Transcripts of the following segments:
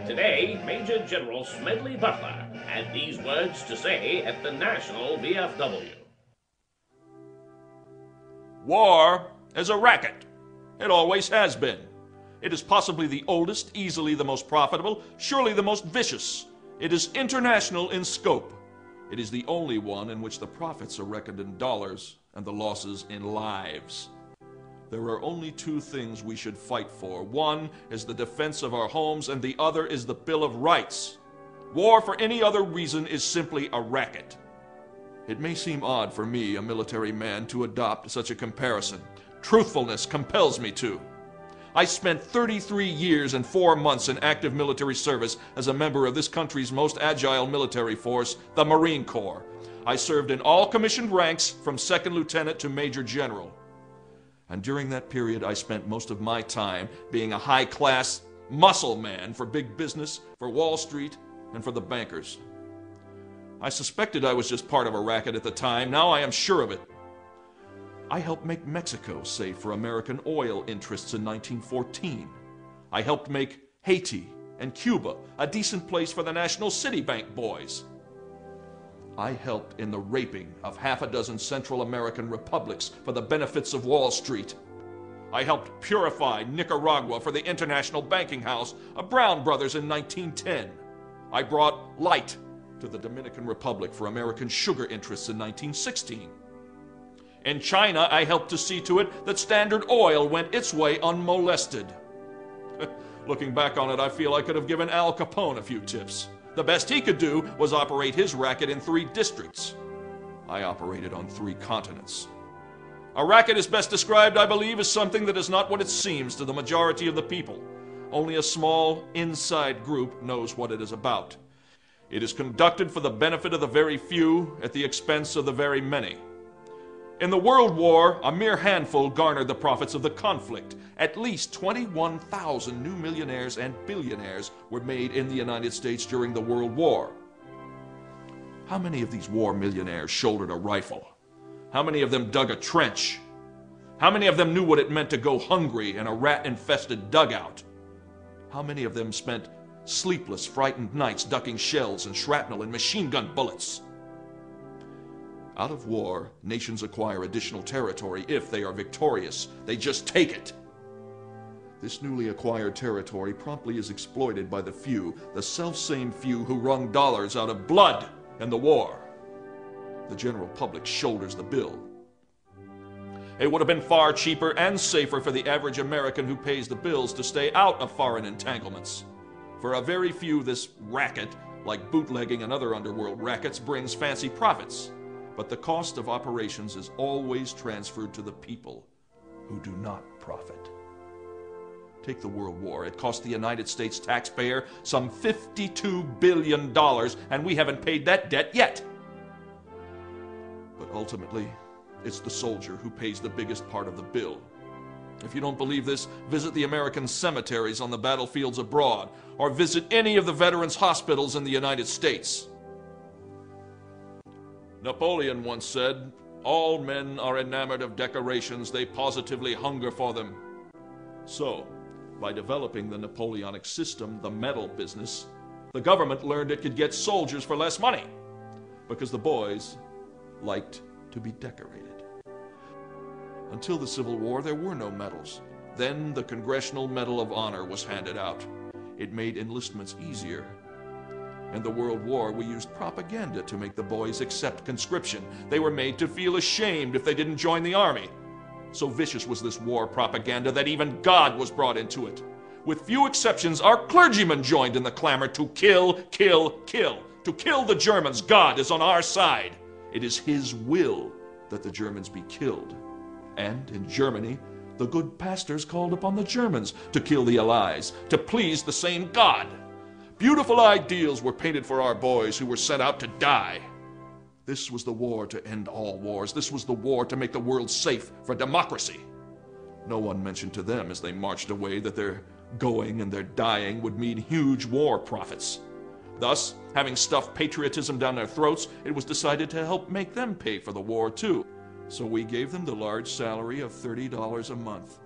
Today, Major General Smedley Butler had these words to say at the National VFW. War is a racket. It always has been. It is possibly the oldest, easily the most profitable, surely the most vicious. It is international in scope. It is the only one in which the profits are reckoned in dollars and the losses in lives. There are only two things we should fight for. One is the defense of our homes, and the other is the Bill of Rights. War for any other reason is simply a racket. It may seem odd for me, a military man, to adopt such a comparison. Truthfulness compels me to. I spent 33 years and 4 months in active military service as a member of this country's most agile military force, the Marine Corps. I served in all commissioned ranks from second lieutenant to major general. And during that period, I spent most of my time being a high-class muscle man for big business, for Wall Street, and for the bankers. I suspected I was just part of a racket at the time. Now I am sure of it. I helped make Mexico safe for American oil interests in 1914. I helped make Haiti and Cuba a decent place for the National Citibank boys. I helped in the raping of half a dozen Central American republics for the benefits of Wall Street. I helped purify Nicaragua for the International Banking House of Brown Brothers in 1910. I brought light to the Dominican Republic for American sugar interests in 1916. In China, I helped to see to it that Standard Oil went its way unmolested. Looking back on it, I feel I could have given Al Capone a few tips. The best he could do was operate his racket in 3 districts. I operated on 3 continents. A racket is best described, I believe, as something that is not what it seems to the majority of the people. Only a small, inside group knows what it is about. It is conducted for the benefit of the very few at the expense of the very many. In the World War, a mere handful garnered the profits of the conflict. At least 21,000 new millionaires and billionaires were made in the United States during the World War. How many of these war millionaires shouldered a rifle? How many of them dug a trench? How many of them knew what it meant to go hungry in a rat-infested dugout? How many of them spent sleepless, frightened nights ducking shells and shrapnel and machine gun bullets? Out of war, nations acquire additional territory if they are victorious. They just take it. This newly acquired territory promptly is exploited by the few, the selfsame few who wrung dollars out of blood in the war. The general public shoulders the bill. It would have been far cheaper and safer for the average American who pays the bills to stay out of foreign entanglements. For a very few, this racket, like bootlegging and other underworld rackets, brings fancy profits. But the cost of operations is always transferred to the people who do not profit. Take the World War. It cost the United States taxpayer some $52 billion, and we haven't paid that debt yet. But ultimately, it's the soldier who pays the biggest part of the bill. If you don't believe this, visit the American cemeteries on the battlefields abroad, or visit any of the veterans' hospitals in the United States. Napoleon once said, "All men are enamored of decorations, they positively hunger for them." So, by developing the Napoleonic system, the medal business, the government learned it could get soldiers for less money, because the boys liked to be decorated. Until the Civil War, there were no medals. Then the Congressional Medal of Honor was handed out. It made enlistments easier. In the World War, we used propaganda to make the boys accept conscription. They were made to feel ashamed if they didn't join the army. So vicious was this war propaganda that even God was brought into it. With few exceptions, our clergymen joined in the clamor to kill, kill, kill. To kill the Germans. God is on our side. It is His will that the Germans be killed. And in Germany, the good pastors called upon the Germans to kill the Allies, to please the same God. Beautiful ideals were painted for our boys who were sent out to die. This was the war to end all wars. This was the war to make the world safe for democracy. No one mentioned to them as they marched away that their going and their dying would mean huge war profits. Thus, having stuffed patriotism down their throats, it was decided to help make them pay for the war too. So we gave them the large salary of $30 a month.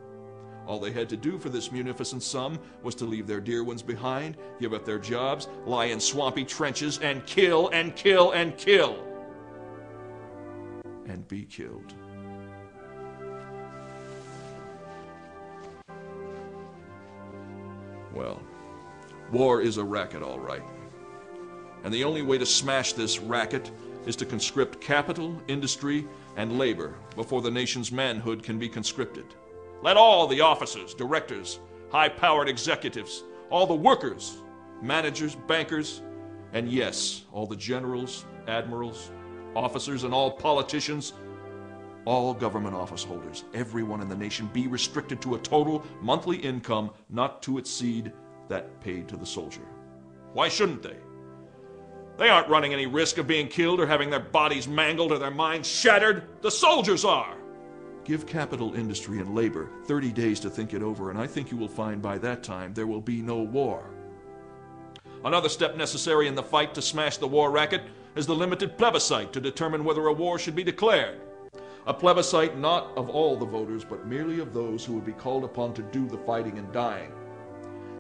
All they had to do for this munificent sum was to leave their dear ones behind, give up their jobs, lie in swampy trenches, and kill and kill and kill. And be killed. Well, war is a racket, all right. And the only way to smash this racket is to conscript capital, industry, and labor before the nation's manhood can be conscripted. Let all the officers, directors, high-powered executives, all the workers, managers, bankers, and yes, all the generals, admirals, officers, and all politicians, all government office holders, everyone in the nation be restricted to a total monthly income not to exceed that paid to the soldier. Why shouldn't they? They aren't running any risk of being killed or having their bodies mangled or their minds shattered. The soldiers are. Give capital, industry, and labor 30 days to think it over, and I think you will find by that time there will be no war. Another step necessary in the fight to smash the war racket is the limited plebiscite to determine whether a war should be declared. A plebiscite not of all the voters, but merely of those who would be called upon to do the fighting and dying.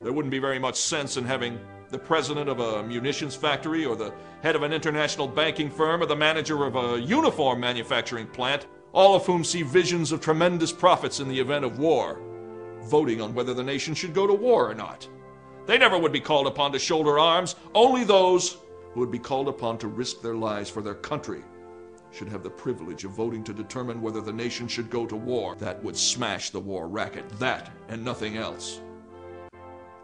There wouldn't be very much sense in having the president of a munitions factory or the head of an international banking firm or the manager of a uniform manufacturing plant, all of whom see visions of tremendous profits in the event of war, voting on whether the nation should go to war or not. They never would be called upon to shoulder arms. Only those who would be called upon to risk their lives for their country should have the privilege of voting to determine whether the nation should go to war. That would smash the war racket. That and nothing else.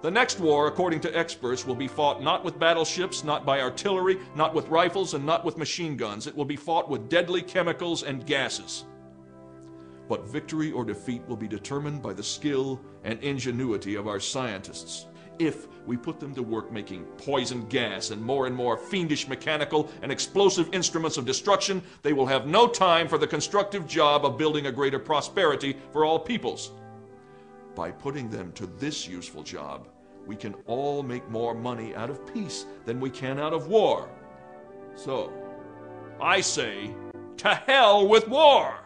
The next war, according to experts, will be fought not with battleships, not by artillery, not with rifles, and not with machine guns. It will be fought with deadly chemicals and gases. But victory or defeat will be determined by the skill and ingenuity of our scientists. If we put them to work making poison gas and more fiendish mechanical and explosive instruments of destruction, they will have no time for the constructive job of building a greater prosperity for all peoples. By putting them to this useful job, we can all make more money out of peace than we can out of war. So, I say, to hell with war!